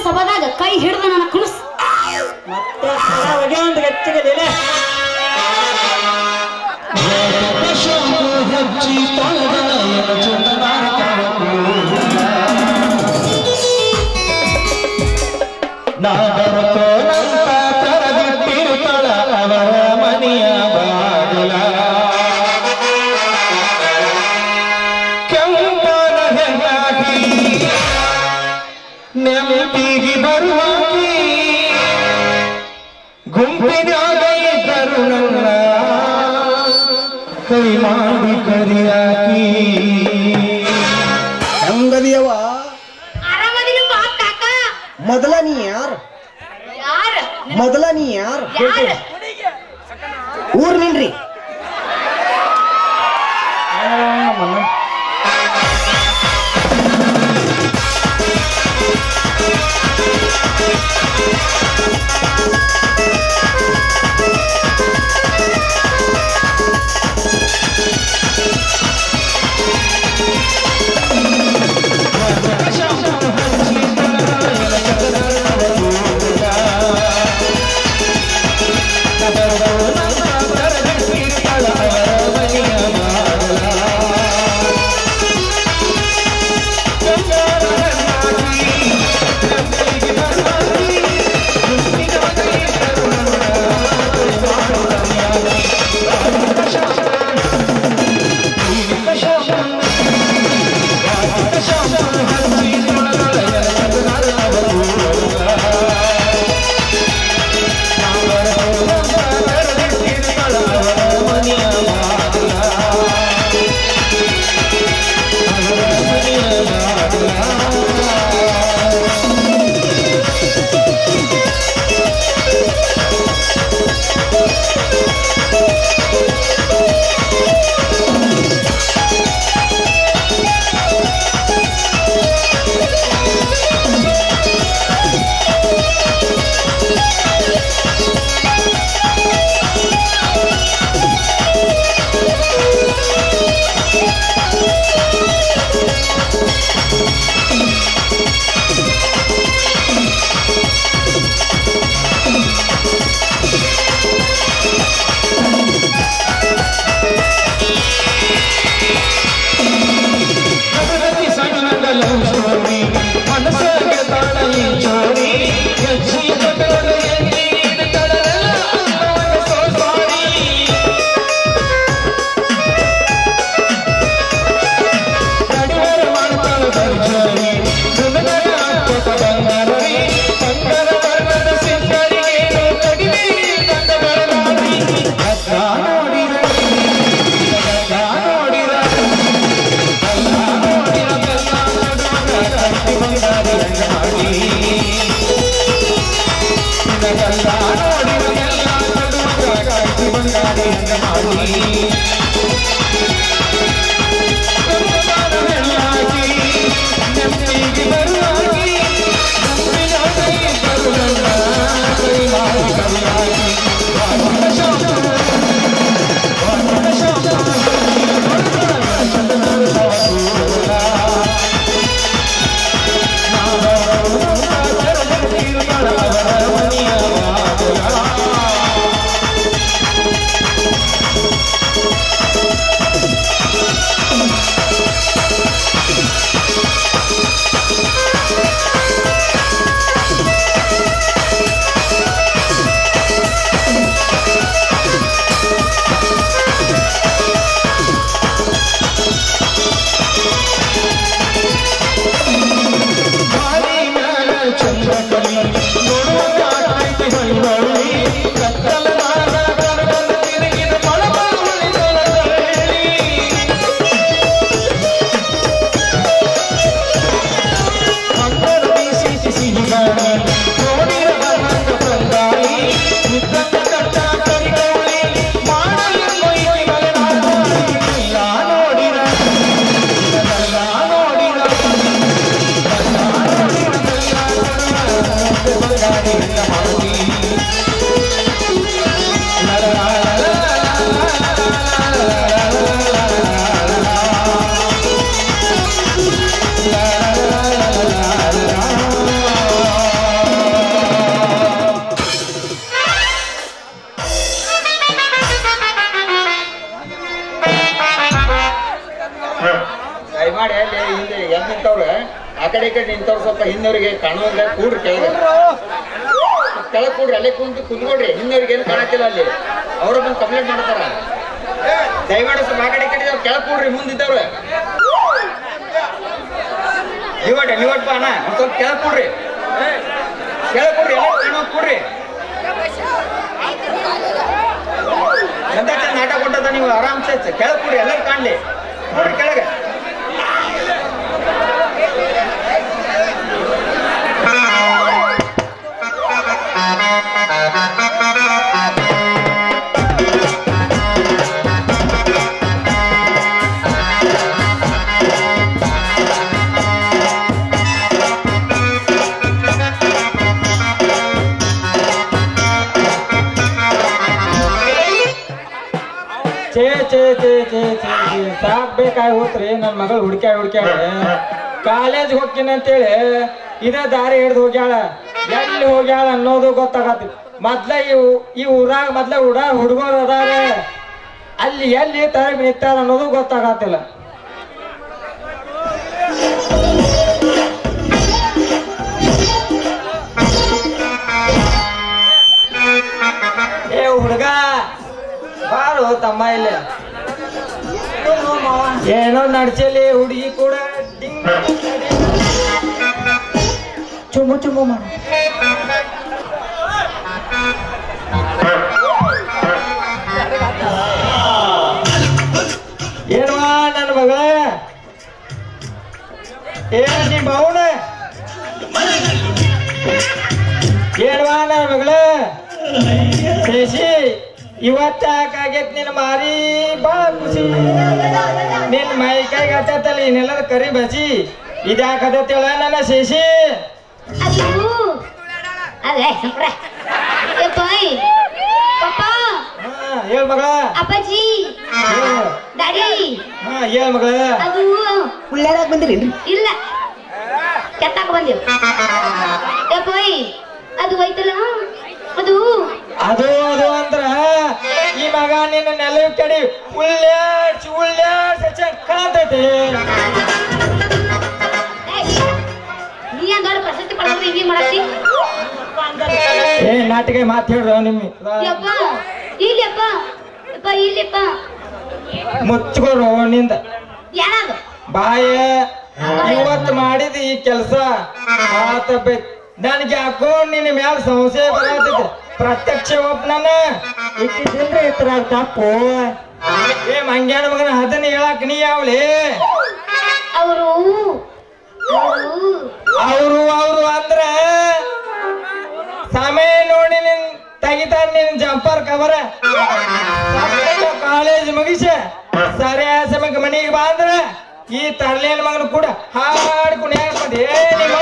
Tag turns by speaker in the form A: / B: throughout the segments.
A: ಸಭಾದಾಗ ಕೈ ಹಿಡಿದ ನನ್ನ ಕುಣಸ್
B: ಮತ್ತೆ ಒಂದು ಗಚ್ಚಿಗೆ
C: ಅವರ ಮನೆಯ ಬಾಗಿಲ ಕೆಂಪನ ಹೆಂಗಾಗಿ ನೆನಪಿಗೆ ಬರುವಾಗಿ ಗುಂಪಿನಾಗ ಇದ್ದರು ನನ್ನ ಕೈ ಮಾಡಿ ಕರಿಯಾಕಿ
D: ಹೆಂಗದಿಯವ ಮೊದಲ ನೀ ಯಾರು ಊರ್ ನಿನ್ರಿ
B: ಕಡೆ ನಿಂತವ್ರು ಸ್ವಲ್ಪ ಹಿಂದವ್ರಿಗೆ ಕಾಣುವಂಗ ಕೂಡ್ರಿ ಕೆಳಗೆ ಕೂಡ್ರಿ ಅಲ್ಲೇ ಕುಂದ್ಕೊಡ್ರಿ ಹಿಂದವ್ರಿಗೆ ಏನು ಕಾಣತ್ತಿಲ್ಲ ಅಲ್ಲಿ ಅವ್ರ ಬಂದು ಕಂಪ್ಲೇಂಟ್ ಮಾಡ್ತಾರ ದಯಮಾಡಿ ಸ್ವಲ್ಪ ಆ ಕಡೆ ಕೆಳಗೆ ಕೂಡ್ರಿ ಮುಂದಿದ್ದವ್ರು ನೀವಟ್ ಬಾ ಅಣ್ಣ ಒಂದ್ ಸ್ವಲ್ಪ ಕೆಳಗೆ ಕೂಡ್ರಿ ಎಲ್ಲ ಕಾಣೋ ಕೂಡ್ರಿ ಎಂತ ಚಂದ ನಾಟಕ ಕೊಟ್ಟದ ನೀವು ಆರಾಮ್ಸೆ ಕೆಳಗೆ ಕೂಡ್ರಿ ಎಲ್ಲರೂ ಕಾಣ್ಲಿ ನೋಡ್ರಿ ಕೆಳಗೆ
E: ಸಾಕ್ ಬೇಕಾಗಿ ಹೋತ್ರಿ ನನ್ನ ಮಗಳು ಹುಡ್ಕ್ಯಾಡ ಕಾಲೇಜ್ ಹೋಗ್ತೀನಿ ಅಂತೇಳಿ ಇದೇ ದಾರಿ ಹಿಡ್ದು ಹೋಗ್ಯಾಳ ಎಲ್ಲಿ ಹೋಗ್ಯಾಳ ಅನ್ನೋದು ಗೊತ್ತಾಗತ್ತಿ ಮೊದ್ಲ ಈ ಊರಾಗ ಹುಡುಗರು ಅದಾರ ಅಲ್ಲಿ ಎಲ್ಲಿ ತರಬಿ ನಿಂತಾರ ಅನ್ನೋದು ಗೊತ್ತಾಗತ್ತಿಲ್ಲ ಏ ಹುಡುಗ ಬಾರು ತಮ್ಮ ಇಲ್ಲಿ ಏನೋ ನಡ್ಚಲಿ ಹುಡುಗಿ ಕೂಡ ಚುಮ್ಮು ಮಾಡ ಏನ್ವಾ ನನ್ನ ಮಗಳ ನಿಮ್ಮ ಅವನ ಏನ್ವಾ ನನ್ನ ಮಗಳ ಶೇಷಿ ಇವತ್ತ ಯಾಕಾಗೈತ್ ನಿನ್ನ ಮಾರಿ ಬಾಳ ಖುಷಿ ನಿನ್ ಮೈ ಕೈಗೆ ಹತ್ತಲ್ಲ ಇನ್ನೆಲ್ಲದ ಕರಿ ಬಸಿ ಇದ್ಯಾಕತ್ತೇಳ ನನ್ನ ಶೇಷಿ ಹೇಳ್ ಮಗಳ
A: ಅಪ್ಪಾಜಿ ಡ್ಯಾಡಿ
E: ಹೇಳ್ ಮಗಳ
A: ಅದು
D: ಉಳ್ಳಾಡಕ್ ಬಂದಿರಿ
A: ಇಲ್ಲ ಕೆತ್ತಾಕ ಬಂದಿವ್ ಅದು ಹೋಯ್ತಲ್ಲ ಅದು
E: ಅದು ಅದು ಅಂದ್ರ ಈ ಮಗ ನಿನ್ನ ನೆಲವು ಕಡಿ ಉಳ್ಳಾಡ್ಸಿ ಕಾಣ್ತೈತಿ
A: ನೀ ದೊಡ್ಡ ಪ್ರಶಸ್ತಿ ಪಡೆದ್ರೆ ಹಿಂಗೆ ಮಾಡತ್ತಿ
E: ಏ ನಾಟಕ ಮಾತು ಹೇಳ್ರ ನಿಮ್
A: ಯಪ್ಪ ಇಲ್ಲಪ್ಪ ಇಲ್ಲಪ್ಪ
E: ಮುಚ್ಕೋರು ನಿಂದ
A: ಯಾರು
E: ಬಾಯ ಇವತ್ತು ಮಾಡಿದ ಈ ಕೆಲಸ ನನಗೆ ಹಾಕೊಂಡ್ ನಿನ್ನ ಮ್ಯಾಲ ಸಂಶಯ ಬರತೈತಿ ಪ್ರತ್ಯಕ್ಷ ಒಪ್ಪನ ಇಟ್ಟಿದ್ರೆ ಇತರ ತಪ್ಪು ಏ ಮಂಗ್ಯಾನ ಮಗನ ಅದನ್ನ ಹೇಳಕ್ ನೀ ಯಾವಳಿ
A: ಅವರು
E: ಅಂದ್ರ ಸಮಯ ನೋಡಿ ನಿನ್ ತೆಗಿತಾರ ನಿನ್ ಜಂಪರ್ ಕವರ ಕಾಲೇಜ್ ಮುಗಿಸ ಸರಿಯಾದ ಸಮಯಕ್ಕೆ ಮನೆಗೆ ಬಾ ಅಂದ್ರ ಈ ತರ್ಲೇನ ಮಗನ ಕೂಡ ಹಾಡ್ಕೊಂಡು ಹೇಳ್ಕೊಂಡೆ ನಿಮ್ಮ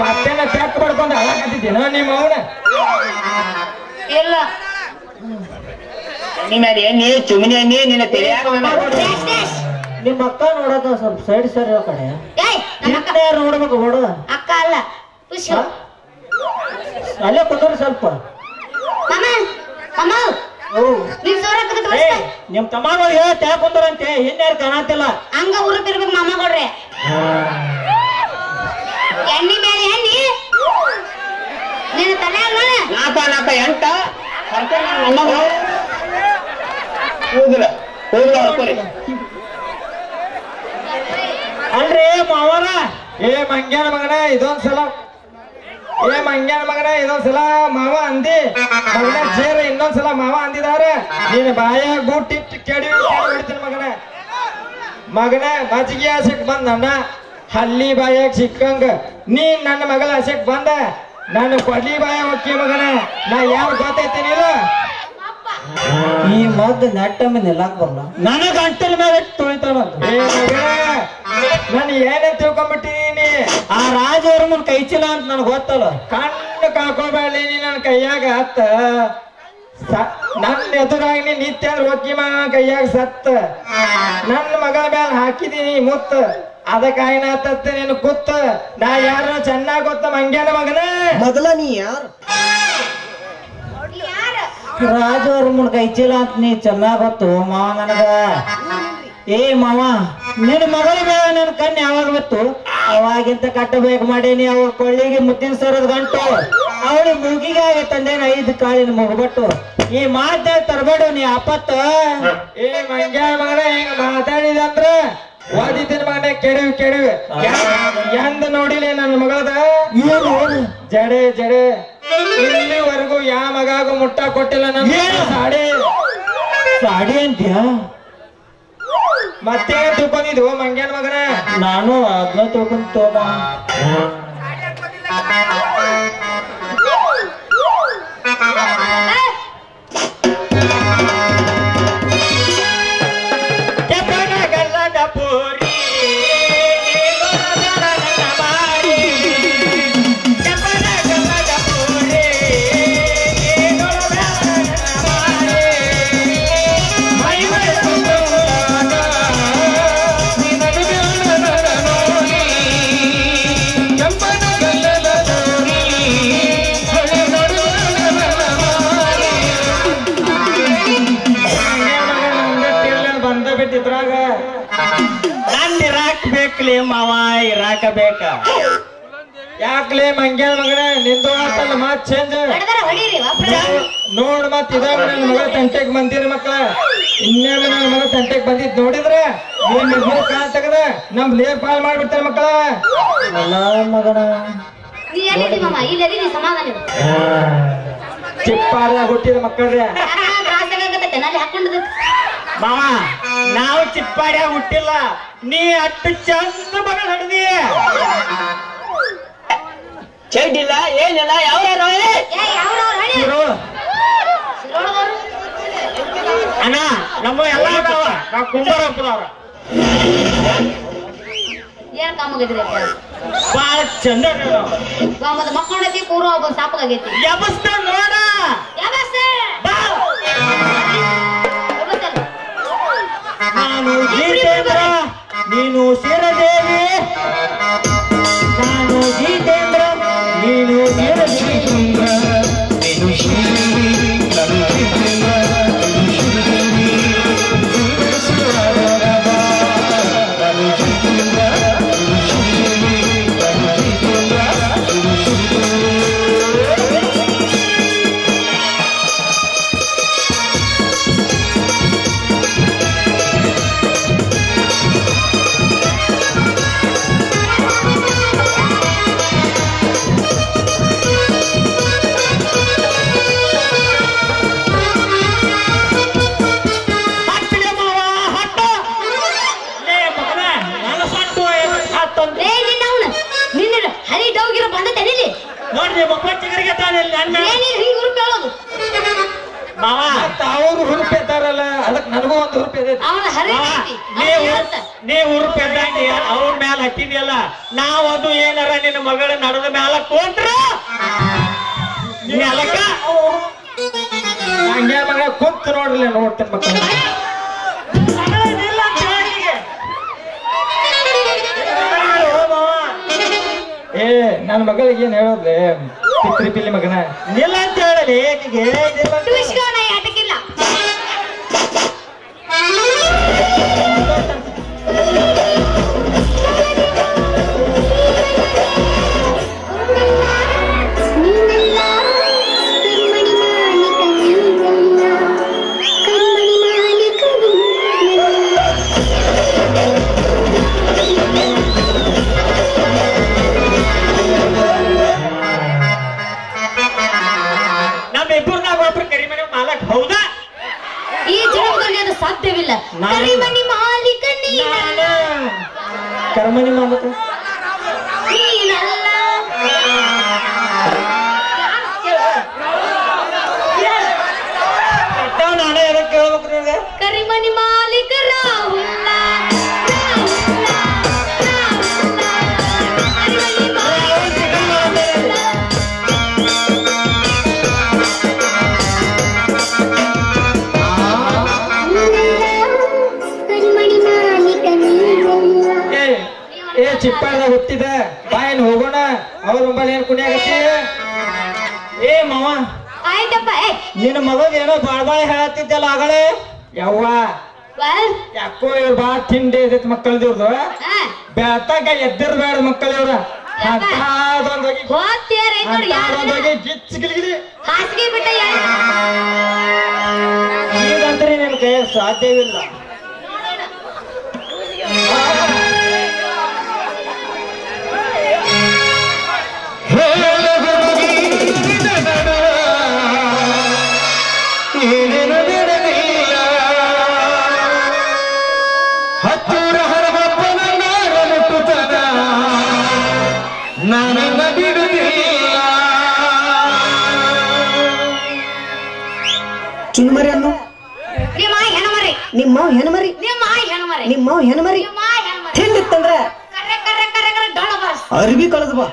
E: ಮತ್ತೇನ ಚೆಕ್ ಮಾಡ್ಕೊಂಡು ಹಾಳಾಕತ್ತಿದ್ದೇನ ನಿಮ್ಮ ಅವನ
A: ಇಲ್ಲ
B: ಎಣ್ಣೆ ಚುಮನಿ ಎಣ್ಣೆ ನಿನ್ನ ತಿಳಿಯಾಗ
E: ನಿಮ್ಮ ಅಕ್ಕ ನೋಡಕ ಸ್ವಲ್ಪ ಸೈಡ್ ಸರಿ ಕಡೆ ನೋಡ್ಬೇಕು ನೋಡು
A: ಅಕ್ಕ ಅಲ್ಲ ಖುಷಿ
E: ಅಲ್ಲೇ ಕೂತ್ರಿ ಸ್ವಲ್ಪ ನಿಮ್ ತಮ್ಮಗಳು ಹೇಳ್ತಾ ಕುಂದ್ರಂತೆ ಹಿಂದ್ಯಾರು ಕಾಣತಿಲ್ಲ
A: ಹಂಗ ಊರಕ್ಕಿರ್ಬೇಕು ಮಾಮ ಕೊಡ್ರಿ ಎಣ್ಣಿ ಮೇಲೆ ಎಣ್ಣಿ ನಿನ್ನ ತಲೆ
B: ನಾಕ ಎಂಟ ಹೋಗಿಲ್ಲ
E: ಅಲ್ರಿ ಮಾವರ ಏ ಮಂಗ್ಯಾನ ಮಗನ ಇದೊಂದ್ಸಲ ಮಾವ ಅಂದಿ ಮಗನ ಸೇರ ಇನ್ನೊಂದ್ಸಲ ಮಾವ ಅಂದಿದಾರ ನೀನ್ ಬಾಯಾಗ ಬೂಟಿಟ್ಟು ಕೆಡಿ ಹೊಡಿತೀನಿ ಮಗನ ಮಜ್ಜಿಗೆ ಆಸೆಕ್ ಬಂದ ಅಣ್ಣ ಹಲ್ಲಿ ಬಾಯಾಗ ಸಿಕ್ಕಂಗ ನೀನ್ ನನ್ನ ಮಗಳ ಆಸೆಕ್ ಬಂದ ನಾನು ಕೊಡ್ಲಿ ಬಾಯ ಹೊಕ್ಕಿ ಮಗನ ನಾ ಯಾರು ಗೊತ್ತೈತೇನಿಲ್ಲ ಈ ಮದ್ದು ನೆಟ್ಟಮ್ಮೆ ನಿಲ್ಲಾಕ್ ಬರಲ್ಲ ನನಗ ಅಂಟಲ್ ಮೇಲೆ ತೊಳಿತಾನ ನಾನು ಏನೇ ತಿಳ್ಕೊಂಡ್ಬಿಟ್ಟಿನಿ ಆ ರಾಜವರ್ಮನ್ ಕೈ ಚೀಲ ಅಂತ ನನಗೆ ಗೊತ್ತಲ್ಲ ಕಣ್ಣು ಕಾಕೋಬೇಡಿ ನೀ ನನ್ನ ಕೈಯಾಗ ಹತ್ತ ನನ್ನ ಎದುರಾಗಿ ನಿತ್ಯ ಹೊಕ್ಕಿ ಮಗ ಕೈಯಾಗ ಸತ್ತ ನನ್ನ ಮಗಳ ಮೇಲೆ ಹಾಕಿದೀನಿ ಮುತ್ತ ಅದಕ್ಕಾಯಿನಾತತ್ತೆ ನೀನು ಕೂತ ನಾ ಯಾರ ಚೆನ್ನಾಗ್ ಗೊತ್ತ ಮಂಗ್ಯಾನ ಮಗನ
D: ಮೊದಲ ನೀ ಯಾರು
F: ರಾಜು ಅವ್ರ ಮುನ್ಕ ಐಚಿಲ್ಲ ಅಂತ ನೀ ಚೆನ್ನಾಗ್ ಗೊತ್ತು ಮಾವ ನನಗ. ಏ ಮಾವ ನಿನ್ನ ಮಗಳ ಮೇಲೆ ನನ್ನ ಕಣ್ಣು ಯಾವಾಗ ಬತ್ತು ಅವಾಗಿಂತ ಕಟ್ಟಬೇಕು ಮಾಡೀನಿ. ಅವ್ರ ಕೊಳ್ಳಿಗೆ ಮುತ್ತಿನ ಸರದ ಗಂಟು ಅವಳು ಮುಗಿಗೆ ತಂದೇನ 5 ಕಾಳಿನ ಮುಗಬಟ್ಟು. ಈ ಮಾತ ತರಬೇಡ ನೀ ಆಪತ್ತ.
E: ಏ ಮಂಗ್ಯ ಮಗನ ಹಿಂಗ ಮಾತಾಡಿದ ಅಂದ್ರ ಓದಿದ್ದೀನಿ ಮಗನೇ ಕೆಡವಿ ಎಂದ ನೋಡಿಲಿ ನನ್ನ ಮಗಳದ ಜಡೆ ಇಲ್ಲಿವರೆಗೂ ಯಾ ಮಗಾಗೂ ಮುಟ್ಟ ಕೊಟ್ಟಿಲ್ಲ ನನ್ನ ಸಾಡಿ
F: ಸಾಡಿ ಅಂತೀಯ?
E: ಮತ್ತೆ ತಿಳ್ಕೊಂಡಿದ್ವು ಮಂಗ್ಯಾನ ಮಗನ.
F: ನಾನು ಅದನ್ನ ತಿಳ್ಕೊಂಡ್ ತೋಮ. ಮಾವ ಇರಾಕ ಬೇಕ
E: ಯಾಕ್ಲೆ ಮಂಗ್ಯಾನ ಮಗನ ನಿಂದು ಆತಲ್ಲ ಮಾತ್ ಚೇಂಜ್ ನೋಡ್ ಮತ್ ಇದಾಗ ನನ್ನ ಮಗ ತಂಟೆಗ್ ಬಂದಿರಿ ಮಕ್ಳ. ಇನ್ನೇನು ನನ್ನ ಮಗ ತಂಟೆಗ್ ಬಂದಿದ್ ನೋಡಿದ್ರೆ ನೀನ್ ನಿರ್ಮೂಲ ಕಾಲ್ ತೆಗದ ನಮ್ ಲೇರ್ ಪಾಲ್ ಮಾಡ್ಬಿಡ್ತಾರೆ ಮಕ್ಕಳ.
F: ಮಗನ
E: ಚಿಪ್ಪಾರ ಹುಟ್ಟಿದ ಮಕ್ಕಳ್ರೆ
F: ಮಾವ ನಾವು ಚಿಪ್ಪಾಡ್ಯಾಗ ಹುಟ್ಟಿಲ್ಲ, ನೀ ಅಟ್ಟು ಚಂದ ಮಗಳ ಹಡ್ದಿ. ಚೈಡಿಲ್ಲ ಏನಿಲ್ಲ ಯಾವ ಅಣ್ಣ ನಮ್ಮ ಎಲ್ಲ ನಾವು ಕುಂಬಾರ ಒಪ್ಪದವ್ರ
A: ಏನ್ ಕಾಮಗದ್ರಿ
F: ಬಾಳ ಚಂದ
A: ಮಕ್ಕಳೈತಿ ಕೂರ ಒಬ್ಬ ಸಾಪಾಗೈತಿ
F: ಯಬಸ್ತ ನೋಡ ನಾನು ಜಿತೇಂದ್ರ ನೀನು ಶಿರದೇವಿ, ನಾನು ಜಿತೇಂದ್ರ ನೀನು ಶಿರದೇವಿ.
E: ಅವ್ರು ಹುರುಪೆದ್ದಾರಲ್ಲ ಅದಕ್ಕೆ ನನಗೂ ಒಂದು ಹುರುಪೆ
F: ನೀ ಹುರುಪೆ ಅವ್ರ ಮ್ಯಾಲ ಹತ್ತಿದ್ಯಲ್ಲ, ನಾವ್ ಅದು ಏನಾರ ನಿನ್ನ ಮಗಳ ನಡದ ಮ್ಯಾಲ ಕೊಂಡ್ರ ನೆಲಕ್ಕ
E: ಹಂಗೆ ಮಗ ಕುಂತು ನೋಡ್ರಲ್ಲ ನೋಡ್ತೇನೆ ಮಕ್ಕಳ. ಏ ನನ್ನ ಮಗಳಿಗೆ ಏನ್ ಹೇಳೋದ್ಲೆ ಪಿತ್ರಿ ಪಿಲ್ಲಿ ಮಗನ
F: ನಿಲ್ಲ ಅಂತ ಹೇಳಲಿ
A: ಆಟಕ್ಕಿಲ್ಲ.
F: ಹೌದಾ?
A: ಈ ಜೀವನದಲ್ಲಿ ಅದು ಸಾಧ್ಯವಿಲ್ಲ. ಕರಿಮಣಿ ಮಾಲೀಕ
E: ಕರ್ಮಣಿ ಮಾಲೀಕ
A: ನೀನಲ್ಲ.
F: ನಾನೇ ಅದಕ್ಕೆ ಕೇಳ್ಬೇಕು ನಿಮಗೆ.
A: ಕರಿಮಣಿ ಮಾಲೀಕ ರಾಹುಲ್ಲ
E: ಚಿಪ್ಪಾಡ್ದಾಗ ಹುಟ್ಟಿದ ಬಾಯನ್ ಹೋಗೋಣ ಅವ್ರ ಮೊಬೈಲ್ ಏನ್ ಕುಣಿಯಾಗತ್ತಿ.
F: ಏ ಮಾವ
A: ಆಯ್ತಪ್ಪ
F: ನಿನ್ನ ಮಗದ ಏನೋ ಬಾಳ್ ಹೇಳತ್ತಿದ್ದಲ್ಲ ಆಗಲೇ ಯವ್ವ ಯಾಕೋ ಇವ್ರು ಬಾಳ ತಿಂಡಿ ಇದೈತಿ ಮಕ್ಕಳದಿವ್ರದು ಬೆಳತಾಗ ಎದ್ದಿರ್ಬೇಡ ಮಕ್ಕಳ ಇವ್ರ
A: ಹಾಸಿಗೆ ಬಿಟ್ಟ
F: ಈಗಂದ್ರೆ ನಿನ್ ಕೈಯಾಗ ಸಾಧ್ಯವಿಲ್ಲ
C: ಹತ್ತೂರ ಹರಹಪ್ಪನ ಮುಟ್ಟುತನ ನನ್ನ ಬಿಡುತ್ತಿಲ್ಲ
D: ಚುನ್ಮರಿ ಅನ್ನು
A: ನಿಮ್ಮ ಹೆಣಮರಿ
D: ನಿಮ್ಮ ಹೆಣಮರಿ
A: ನಿಮ್ಮ ಹೆಣಮರಿ
D: ನಿಮ್ಮ ಹೆಣಮರಿ
A: ನಿಮ್ಮ ಹೆಣಮರಿ
D: ತಿಂದಿತ್ತಂದ್ರ
A: ಕರೆ ಕರೆ ಕರೆ ಕರೆ ಡೊಳ ಬರ್ಸ್
D: ಅರ್ಬಿ ಕಳೆದ್ ಬಾ